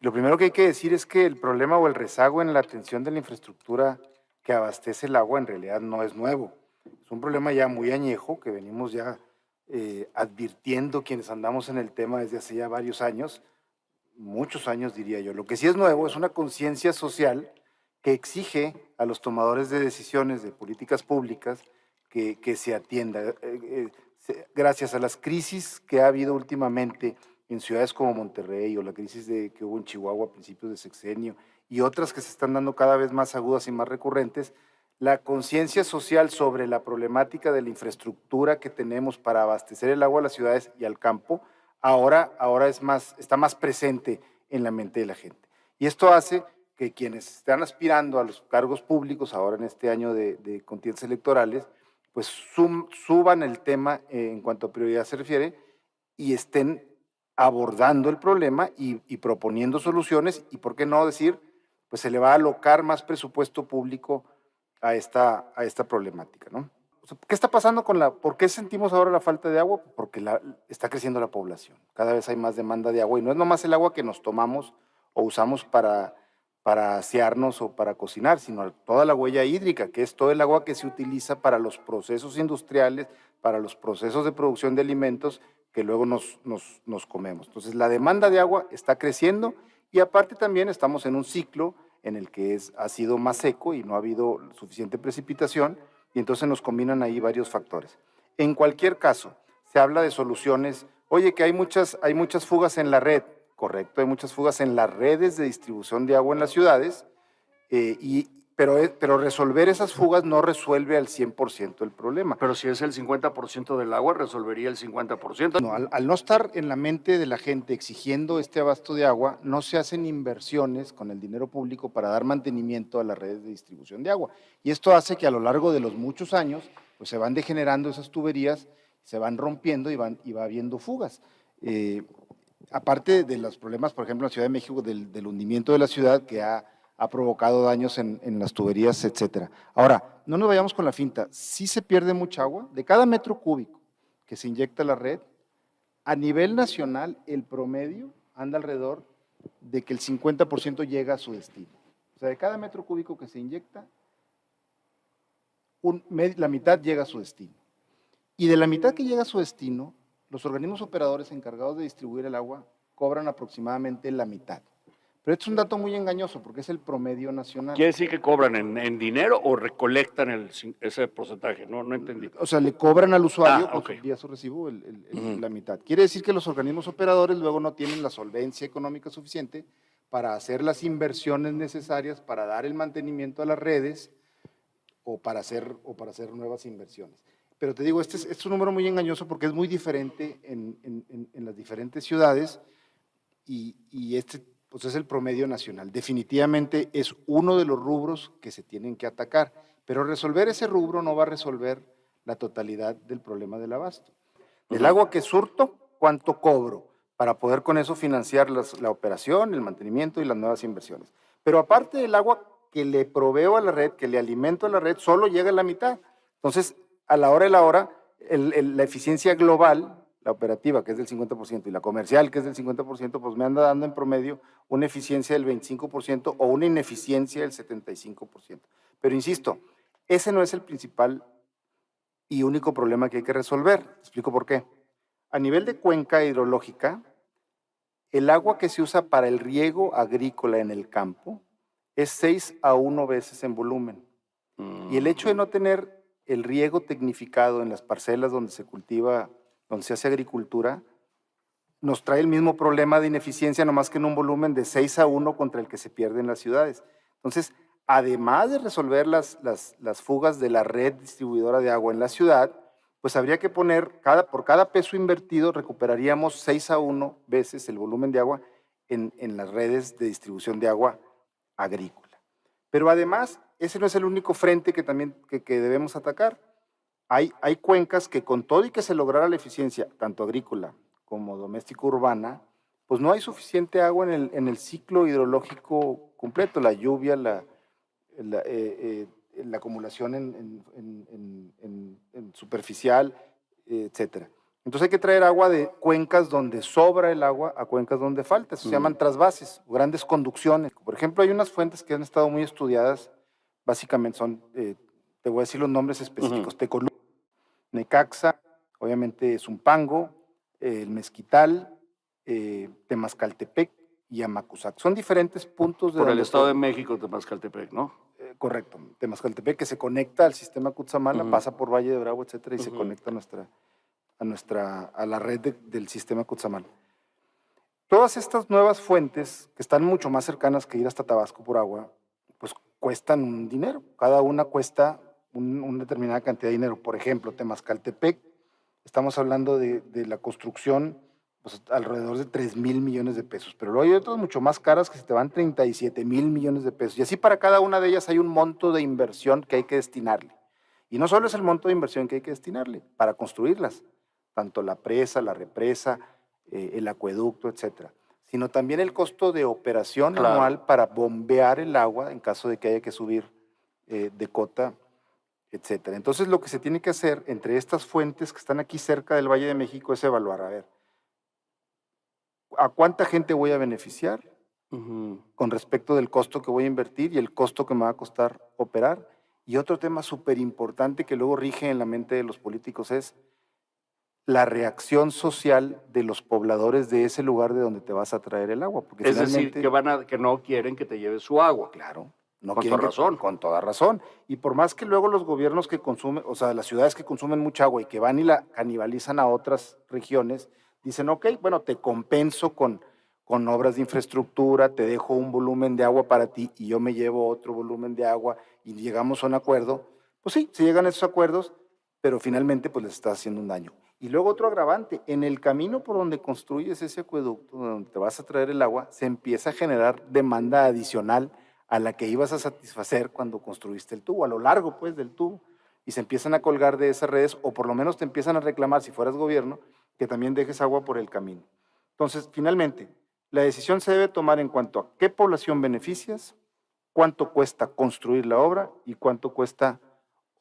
Lo primero que hay que decir es que el problema o el rezago en la atención de la infraestructura que abastece el agua en realidad no es nuevo. Es un problema ya muy añejo que venimos ya advirtiendo quienes andamos en el tema desde hace ya varios años, muchos años diría yo. Lo que sí es nuevo es una conciencia social que exige a los tomadores de decisiones de políticas públicas que se atienda. Gracias a las crisis que ha habido últimamente en ciudades como Monterrey o la crisis que hubo en Chihuahua a principios de sexenio y otras que se están dando cada vez más agudas y más recurrentes, la conciencia social sobre la problemática de la infraestructura que tenemos para abastecer el agua a las ciudades y al campo, ahora está más presente en la mente de la gente. Y esto hace que quienes están aspirando a los cargos públicos ahora en este año de contiendas electorales, pues suban el tema en cuanto a prioridad se refiere y estén abordando el problema y proponiendo soluciones y, ¿por qué no decir? Pues se le va a alocar más presupuesto público a esta problemática, ¿no? O sea, ¿qué está pasando por qué sentimos ahora la falta de agua? Porque está creciendo la población, cada vez hay más demanda de agua y no es nomás el agua que nos tomamos o usamos para asearnos o para cocinar, sino toda la huella hídrica, que es todo el agua que se utiliza para los procesos industriales, para los procesos de producción de alimentos que luego nos comemos. Entonces, la demanda de agua está creciendo y aparte también estamos en un ciclo en el que ha sido más seco y no ha habido suficiente precipitación y entonces nos combinan ahí varios factores. En cualquier caso, se habla de soluciones. Oye, que hay muchas fugas en la red. Correcto, hay muchas fugas en las redes de distribución de agua en las ciudades, pero resolver esas fugas no resuelve al 100% el problema. Pero si es el 50% del agua, resolvería el 50%. No, al no estar en la mente de la gente exigiendo este abasto de agua, no se hacen inversiones con el dinero público para dar mantenimiento a las redes de distribución de agua. Y esto hace que a lo largo de los muchos años, pues se van degenerando esas tuberías, se van rompiendo y va habiendo fugas. Aparte de los problemas, por ejemplo, en la Ciudad de México, del hundimiento de la ciudad que ha provocado daños en las tuberías, etcétera. Ahora, no nos vayamos con la finta, sí se pierde mucha agua, de cada metro cúbico que se inyecta a la red, a nivel nacional el promedio anda alrededor de que el 50% llega a su destino. O sea, de cada metro cúbico que se inyecta, la mitad llega a su destino. Y de la mitad que llega a su destino, los organismos operadores encargados de distribuir el agua cobran aproximadamente la mitad. Pero esto es un dato muy engañoso porque es el promedio nacional. ¿Quiere decir que cobran en dinero o recolectan ese porcentaje? No entendí. O sea, le cobran al usuario okay. vía su recibo la mitad. Quiere decir que los organismos operadores luego no tienen la solvencia económica suficiente para hacer las inversiones necesarias para dar el mantenimiento a las redes o para hacer nuevas inversiones. Pero te digo, este es un número muy engañoso porque es muy diferente en las diferentes ciudades y este pues es el promedio nacional. Definitivamente es uno de los rubros que se tienen que atacar, pero resolver ese rubro no va a resolver la totalidad del problema del abasto. Del agua que surto, ¿cuánto cobro? Para poder con eso financiar la operación, el mantenimiento y las nuevas inversiones. Pero aparte del agua que le proveo a la red, que le alimento a la red, solo llega la mitad. Entonces, a la hora de la hora, la eficiencia global, la operativa, que es del 50%, y la comercial, que es del 50%, pues me anda dando en promedio una eficiencia del 25% o una ineficiencia del 75%. Pero insisto, ese no es el principal y único problema que hay que resolver. Explico por qué. A nivel de cuenca hidrológica, el agua que se usa para el riego agrícola en el campo es 6 a 1 veces en volumen. Y el hecho de no tener el riego tecnificado en las parcelas donde se cultiva, donde se hace agricultura, nos trae el mismo problema de ineficiencia, nomás que en un volumen de 6 a 1 contra el que se pierde en las ciudades. Entonces, además de resolver las fugas de la red distribuidora de agua en la ciudad, pues habría que poner, por cada peso invertido, recuperaríamos 6 a 1 veces el volumen de agua en las redes de distribución de agua agrícola. Pero además, ese no es el único frente que debemos atacar. Hay cuencas que con todo y que se lograra la eficiencia, tanto agrícola como doméstica urbana, pues no hay suficiente agua en el ciclo hidrológico completo, la lluvia, la acumulación en superficial, etcétera. Entonces hay que traer agua de cuencas donde sobra el agua a cuencas donde falta. Eso se llaman trasvases o grandes conducciones. Por ejemplo, hay unas fuentes que han estado muy estudiadas, básicamente son, te voy a decir los nombres específicos, Tecolú, Necaxa, obviamente Zumpango, el Mezquital, Temascaltepec y Amacuzac. Son diferentes puntos de Por el donde Estado de México, Temascaltepec, ¿no? correcto, Temascaltepec, que se conecta al sistema Cutzamala, pasa por Valle de Bravo, etcétera, y se conecta a la red del sistema Cutzamala. Todas estas nuevas fuentes, que están mucho más cercanas que ir hasta Tabasco por agua, pues cuestan un dinero. Cada una cuesta una determinada cantidad de dinero. Por ejemplo, Temascaltepec, estamos hablando de la construcción pues, alrededor de 3,000 millones de pesos, pero luego hay otras mucho más caras que se te van 37,000 millones de pesos. Y así para cada una de ellas hay un monto de inversión que hay que destinarle. Y no solo es el monto de inversión que hay que destinarle para construirlas, tanto la presa, la represa, el acueducto, etcétera, sino también el costo de operación anual para bombear el agua en caso de que haya que subir de cota, etcétera. Entonces lo que se tiene que hacer entre estas fuentes que están aquí cerca del Valle de México es evaluar, a ver, ¿a cuánta gente voy a beneficiar con respecto del costo que voy a invertir y el costo que me va a costar operar? Y otro tema súper importante que luego rige en la mente de los políticos es la reacción social de los pobladores de ese lugar de donde te vas a traer el agua. Porque Es decir, que no quieren que te lleves su agua. Claro. No Con toda razón. Con toda razón. Y por más que luego los gobiernos que consumen, o sea, las ciudades que consumen mucha agua y que van y la canibalizan a otras regiones, dicen, ok, bueno, te compenso con obras de infraestructura, te dejo un volumen de agua para ti y yo me llevo otro volumen de agua y llegamos a un acuerdo. Pues sí, se llegan a esos acuerdos, pero finalmente pues les estás haciendo un daño. Y luego otro agravante, en el camino por donde construyes ese acueducto, donde te vas a traer el agua, se empieza a generar demanda adicional a la que ibas a satisfacer cuando construiste el tubo, a lo largo pues del tubo, y se empiezan a colgar de esas redes, o por lo menos te empiezan a reclamar, si fueras gobierno, que también dejes agua por el camino. Entonces, finalmente, la decisión se debe tomar en cuanto a qué población beneficias, cuánto cuesta construir la obra y cuánto cuesta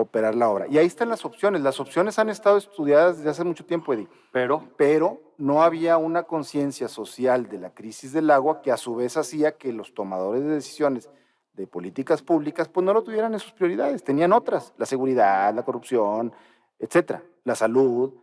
operar la obra. Y ahí están las opciones. Las opciones han estado estudiadas desde hace mucho tiempo, Eddie. Pero no había una conciencia social de la crisis del agua que a su vez hacía que los tomadores de decisiones de políticas públicas pues no lo tuvieran en sus prioridades. Tenían otras, la seguridad, la corrupción, etcétera, la salud,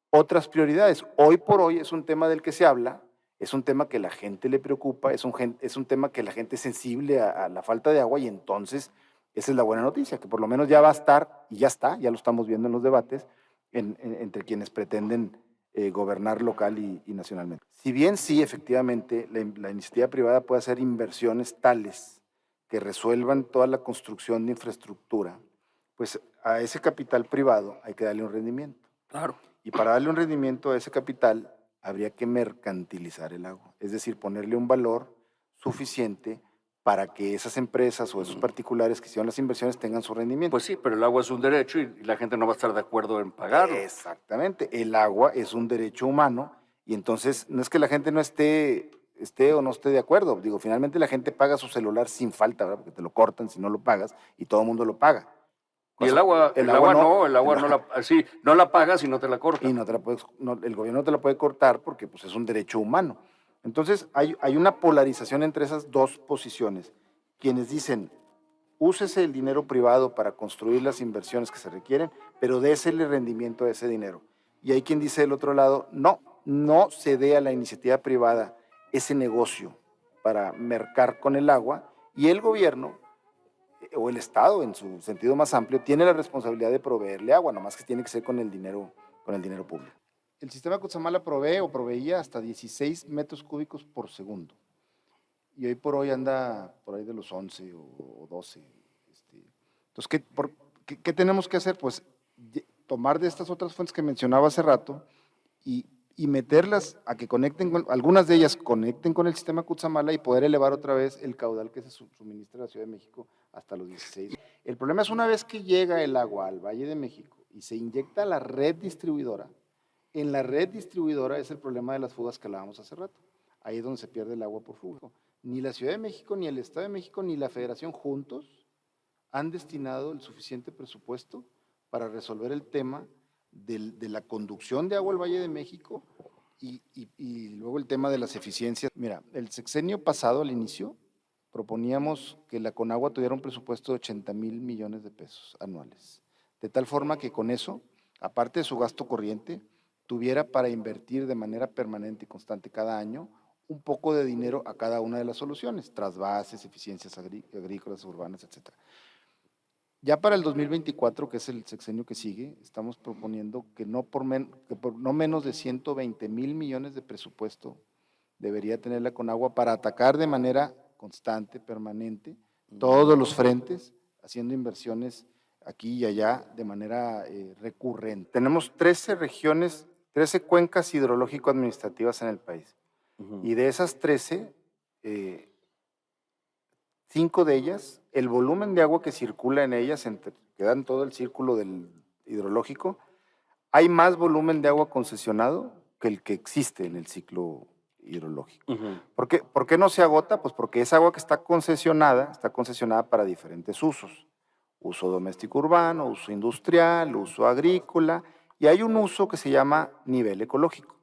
otras prioridades. Hoy por hoy es un tema del que se habla, es un tema que la gente le preocupa, es un tema que la gente es sensible a la falta de agua y entonces esa es la buena noticia, que por lo menos ya va a estar, y ya está, ya lo estamos viendo en los debates, entre quienes pretenden gobernar local y nacionalmente. Si bien sí, efectivamente, la iniciativa privada puede hacer inversiones tales que resuelvan toda la construcción de infraestructura, pues a ese capital privado hay que darle un rendimiento. Claro. Y para darle un rendimiento a ese capital habría que mercantilizar el agua, es decir, ponerle un valor suficiente para que esas empresas o esos particulares que hicieron las inversiones tengan su rendimiento. Pues sí, pero el agua es un derecho y la gente no va a estar de acuerdo en pagarlo. Exactamente, el agua es un derecho humano y entonces no es que la gente no esté o no esté de acuerdo, digo, finalmente la gente paga su celular sin falta, ¿verdad? Porque te lo cortan si no lo pagas y todo el mundo lo paga. Y el agua no la pagas y no te la cortan. Y no te la puedes, el gobierno no te la puede cortar porque pues, es un derecho humano. Entonces hay una polarización entre esas dos posiciones. Quienes dicen, úsese el dinero privado para construir las inversiones que se requieren, pero désele rendimiento a ese dinero. Y hay quien dice del otro lado, no se dé a la iniciativa privada ese negocio para mercar con el agua y el gobierno o el Estado en su sentido más amplio tiene la responsabilidad de proveerle agua, nomás que tiene que ser con el dinero público. El sistema Cutzamala provee o proveía hasta 16 metros cúbicos por segundo. Y hoy por hoy anda por ahí de los 11 o 12. Entonces, ¿qué tenemos que hacer? Pues tomar de estas otras fuentes que mencionaba hace rato y meterlas a que conecten, algunas de ellas conecten con el sistema Cutzamala y poder elevar otra vez el caudal que se suministra a la Ciudad de México hasta los 16. El problema es una vez que llega el agua al Valle de México y se inyecta a la red distribuidora, en la red distribuidora es el problema de las fugas que hablábamos hace rato. Ahí es donde se pierde el agua por fuga. Ni la Ciudad de México, ni el Estado de México, ni la Federación juntos han destinado el suficiente presupuesto para resolver el tema de la conducción de agua al Valle de México y luego el tema de las eficiencias. Mira, el sexenio pasado, al inicio, proponíamos que la Conagua tuviera un presupuesto de 80,000 millones de pesos anuales, de tal forma que con eso, aparte de su gasto corriente, tuviera para invertir de manera permanente y constante cada año un poco de dinero a cada una de las soluciones, trasvases, eficiencias agrícolas, urbanas, etc. Ya para el 2024, que es el sexenio que sigue, estamos proponiendo que por no menos de 120,000 millones de presupuesto debería tener la Conagua para atacar de manera constante, permanente, todos los frentes, haciendo inversiones aquí y allá de manera recurrente. Tenemos 13 regiones, 13 cuencas hidrológico-administrativas en el país. Y de esas 13, 5 de ellas, el volumen de agua que circula en ellas, que dan todo el círculo del hidrológico, hay más volumen de agua concesionado que el que existe en el ciclo hidrológico. ¿Por qué no se agota? Pues porque esa agua que está concesionada para diferentes usos. Uso doméstico urbano, uso industrial, uso agrícola, y hay un uso que se llama nivel ecológico.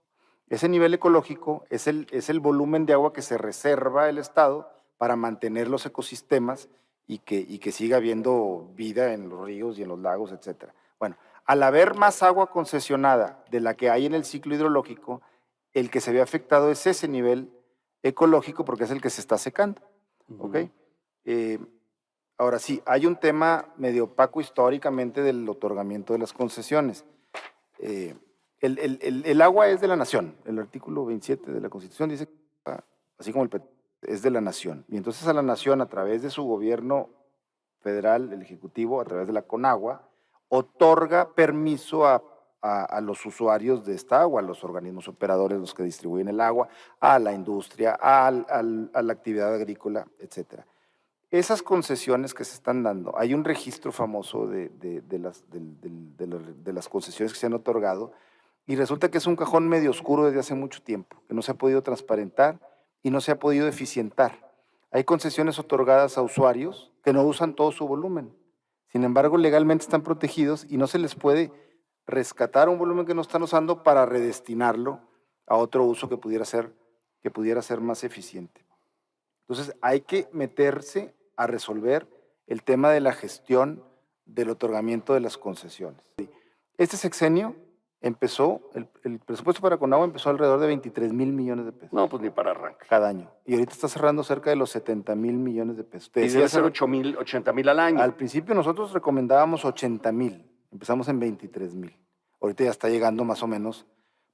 Ese nivel ecológico es el volumen de agua que se reserva el Estado para mantener los ecosistemas y que siga habiendo vida en los ríos y en los lagos, etc. Bueno, al haber más agua concesionada de la que hay en el ciclo hidrológico, el que se ve afectado es ese nivel ecológico porque es el que se está secando. ¿Ok? Ahora sí, hay un tema medio opaco históricamente del otorgamiento de las concesiones. El agua es de la nación. El artículo 27 de la Constitución dice, así como el petróleo, es de la nación. Y entonces a la nación, a través de su gobierno federal, el Ejecutivo, a través de la Conagua, otorga permiso a los usuarios de esta agua, a los organismos operadores, los que distribuyen el agua, a la industria, a la actividad agrícola, etcétera. Esas concesiones que se están dando, hay un registro famoso de las concesiones que se han otorgado y resulta que es un cajón medio oscuro desde hace mucho tiempo, que no se ha podido transparentar y no se ha podido eficientar. Hay concesiones otorgadas a usuarios que no usan todo su volumen. Sin embargo, legalmente están protegidos y no se les puede rescatar un volumen que no están usando para redestinarlo a otro uso que pudiera ser más eficiente. Entonces, hay que meterse a resolver el tema de la gestión del otorgamiento de las concesiones. Este sexenio empezó, el presupuesto para Conagua empezó alrededor de 23,000 millones de pesos. No, pues ni para arranque. Cada año. Y ahorita está cerrando cerca de los 70,000 millones de pesos. Y debe ser 80,000 al año. Al principio nosotros recomendábamos 80,000, empezamos en 23,000. Ahorita ya está llegando más o menos,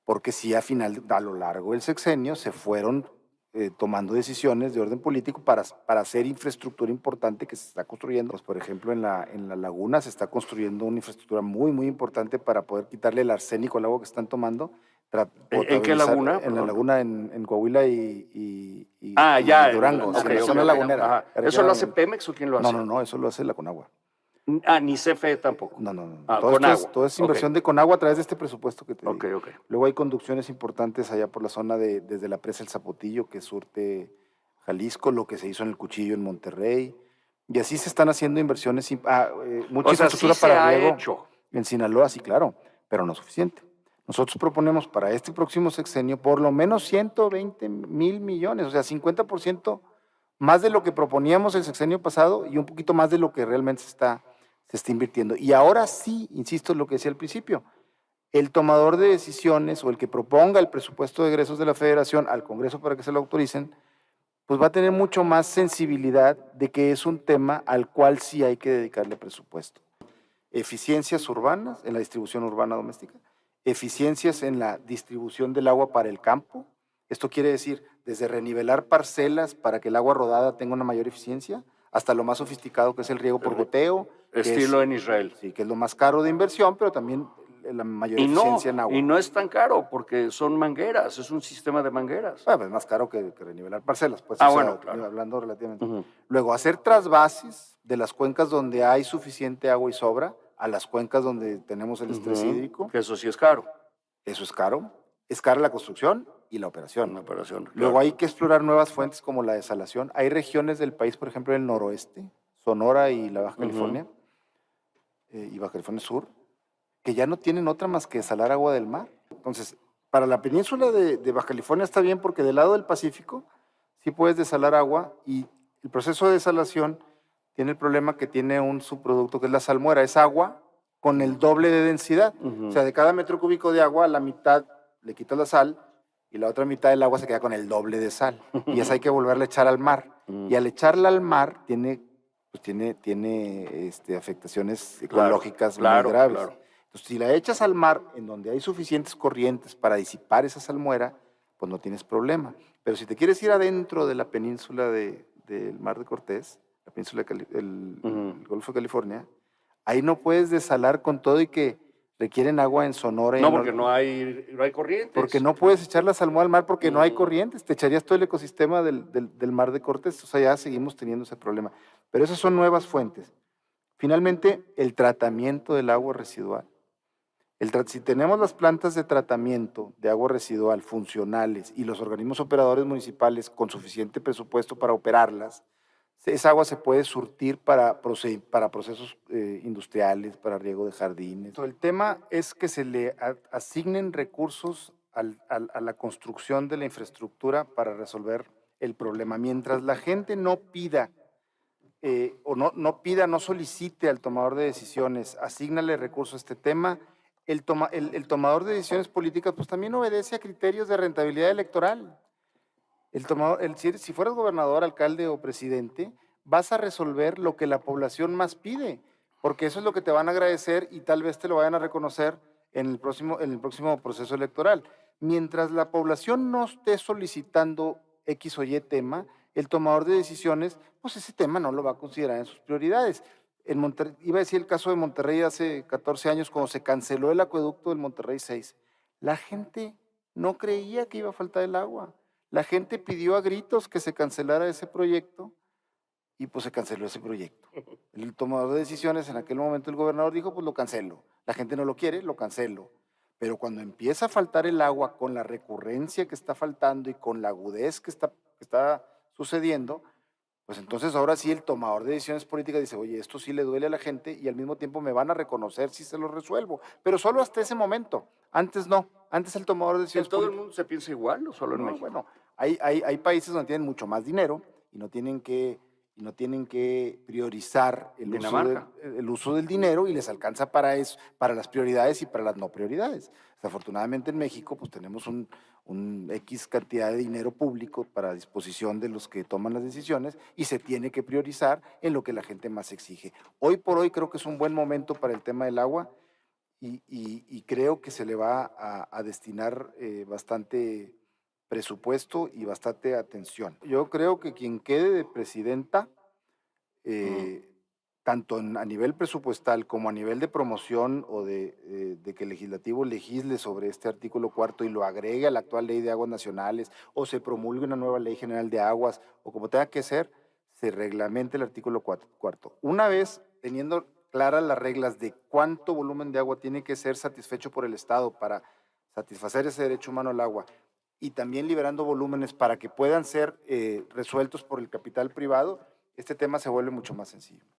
porque sí a lo largo del sexenio se fueron tomando decisiones de orden político para hacer infraestructura importante que se está construyendo. Pues, por ejemplo, en la laguna se está construyendo una infraestructura muy, muy importante para poder quitarle el arsénico al agua que están tomando. ¿En qué laguna? En la laguna en Coahuila y ya, Durango, en la zona lagunera. ¿Eso lo hace Pemex o quién lo hace? No, eso lo hace la Conagua. Ni CFE tampoco. No. Conagua. Todo es inversión de Conagua a través de este presupuesto que te digo. Ok. Luego hay conducciones importantes allá por la zona desde la presa El Zapotillo, que surte Jalisco, lo que se hizo en el Cuchillo en Monterrey. Y así se están haciendo inversiones, mucha infraestructura para riego. Hecho. En Sinaloa, sí, claro, pero no suficiente. Nosotros proponemos para este próximo sexenio por lo menos 120,000 millones, o sea, 50% más de lo que proponíamos el sexenio pasado y un poquito más de lo que realmente se está invirtiendo. Y ahora sí, insisto en lo que decía al principio, el tomador de decisiones o el que proponga el presupuesto de egresos de la Federación al Congreso para que se lo autoricen, pues va a tener mucho más sensibilidad de que es un tema al cual sí hay que dedicarle presupuesto. Eficiencias urbanas en la distribución urbana doméstica, eficiencias en la distribución del agua para el campo. Esto quiere decir desde renivelar parcelas para que el agua rodada tenga una mayor eficiencia, hasta lo más sofisticado que es el riego por goteo. Estilo en Israel. Sí, que es lo más caro de inversión, pero también la mayor eficiencia en agua. Y no es tan caro porque son mangueras, es un sistema de mangueras. Bueno, es más caro que renivelar parcelas. Pues, bueno, claro. Hablando relativamente. Luego, hacer trasvases de las cuencas donde hay suficiente agua y sobra a las cuencas donde tenemos el estrés hídrico. Que eso sí es caro. Eso es caro. Es cara la construcción y la operación. Claro. Luego hay que explorar nuevas fuentes como la desalación. Hay regiones del país, por ejemplo, en el noroeste, Sonora y la Baja California, y Baja California Sur, que ya no tienen otra más que desalar agua del mar. Entonces, para la península de Baja California está bien porque del lado del Pacífico sí puedes desalar agua y el proceso de desalación tiene el problema que tiene un subproducto que es la salmuera, es agua con el doble de densidad. O sea, de cada metro cúbico de agua, la mitad le quitas la sal y la otra mitad del agua se queda con el doble de sal. Y esa hay que volverla a echar al mar. Y al echarla al mar tiene afectaciones ecológicas muy graves. Claro. Entonces, si la echas al mar en donde hay suficientes corrientes para disipar esa salmuera, pues no tienes problema. Pero si te quieres ir adentro de la península del Mar de Cortés, la península el Golfo de California, ahí no puedes desalar con todo y que requieren agua en Sonora. No, porque no hay corrientes. Porque no puedes echar la salmuera al mar porque no hay corrientes. Te echarías todo el ecosistema del Mar de Cortés. O sea, ya seguimos teniendo ese problema. Pero esas son nuevas fuentes. Finalmente, el tratamiento del agua residual. Si tenemos las plantas de tratamiento de agua residual funcionales y los organismos operadores municipales con suficiente presupuesto para operarlas, esa agua se puede surtir para procesos industriales, para riego de jardines. El tema es que se le asignen recursos a la construcción de la infraestructura para resolver el problema. Mientras la gente no pida no solicite al tomador de decisiones, asígnale recursos a este tema, el tomador de decisiones políticas pues también obedece a criterios de rentabilidad electoral. Si fueras gobernador, alcalde o presidente, vas a resolver lo que la población más pide, porque eso es lo que te van a agradecer y tal vez te lo vayan a reconocer en el próximo proceso electoral. Mientras la población no esté solicitando X o Y tema, el tomador de decisiones, pues ese tema no lo va a considerar en sus prioridades. Iba a decir el caso de Monterrey hace 14 años, cuando se canceló el acueducto del Monterrey 6. La gente no creía que iba a faltar el agua. La gente pidió a gritos que se cancelara ese proyecto y pues se canceló ese proyecto. El tomador de decisiones, en aquel momento el gobernador dijo, pues lo cancelo. La gente no lo quiere, lo cancelo. Pero cuando empieza a faltar el agua con la recurrencia que está faltando y con la agudez que está sucediendo, pues entonces ahora sí el tomador de decisiones políticas dice, oye, esto sí le duele a la gente y al mismo tiempo me van a reconocer si se lo resuelvo. Pero solo hasta ese momento. Antes no. Antes el tomador de decisiones ¿En todo el mundo se piensa igual o solo en México? Bueno, hay países donde tienen mucho más dinero y no tienen que priorizar el uso del dinero y les alcanza para eso, para las prioridades y para las no prioridades. Desafortunadamente en México pues tenemos un X cantidad de dinero público para disposición de los que toman las decisiones y se tiene que priorizar en lo que la gente más exige. Hoy por hoy creo que es un buen momento para el tema del agua y creo que se le va a destinar bastante presupuesto y bastante atención. Yo creo que quien quede de presidenta, tanto a nivel presupuestal como a nivel de promoción o de que el legislativo legisle sobre este artículo 4 y lo agregue a la actual ley de aguas nacionales o se promulgue una nueva ley general de aguas o como tenga que ser, se reglamente el artículo 4. Una vez teniendo claras las reglas de cuánto volumen de agua tiene que ser satisfecho por el Estado para satisfacer ese derecho humano al agua y también liberando volúmenes para que puedan ser resueltos por el capital privado, este tema se vuelve mucho más sencillo.